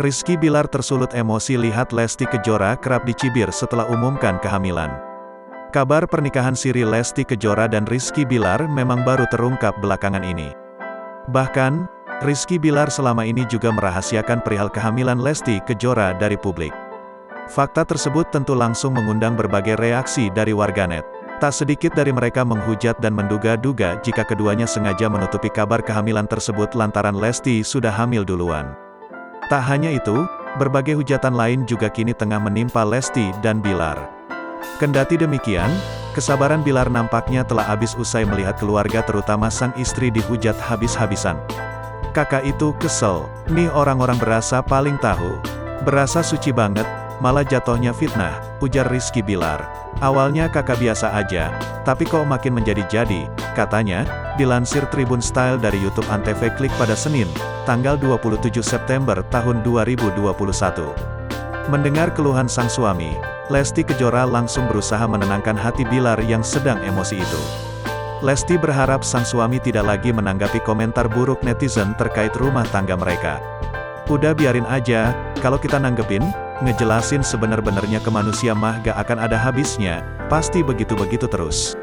Rizky Bilar tersulut emosi lihat Lesti Kejora kerap dicibir setelah umumkan kehamilan. Kabar pernikahan siri Lesti Kejora dan Rizky Bilar memang baru terungkap belakangan ini. Bahkan, Rizky Bilar selama ini juga merahasiakan perihal kehamilan Lesti Kejora dari publik. Fakta tersebut tentu langsung mengundang berbagai reaksi dari warganet. Tak sedikit dari mereka menghujat dan menduga-duga jika keduanya sengaja menutupi kabar kehamilan tersebut lantaran Lesti sudah hamil duluan. Tak hanya itu, berbagai hujatan lain juga kini tengah menimpa Lesti dan Bilar. Kendati demikian, kesabaran Bilar nampaknya telah habis usai melihat keluarga terutama sang istri dihujat habis-habisan. "Kakak itu kesel, nih orang-orang berasa paling tahu. Berasa suci banget, malah jatohnya fitnah," ujar Rizky Bilar. "Awalnya kakak biasa aja, tapi kok makin menjadi-jadi," katanya, dilansir Tribun Style dari YouTube Antv Klik pada Senin, tanggal 27 September tahun 2021. Mendengar keluhan sang suami, Lesti Kejora langsung berusaha menenangkan hati Bilar yang sedang emosi itu. Lesti berharap sang suami tidak lagi menanggapi komentar buruk netizen terkait rumah tangga mereka. "Udah biarin aja, kalau kita nanggepin, ngejelasin sebenar-benarnya ke manusia mah gak akan ada habisnya, pasti begitu-begitu terus."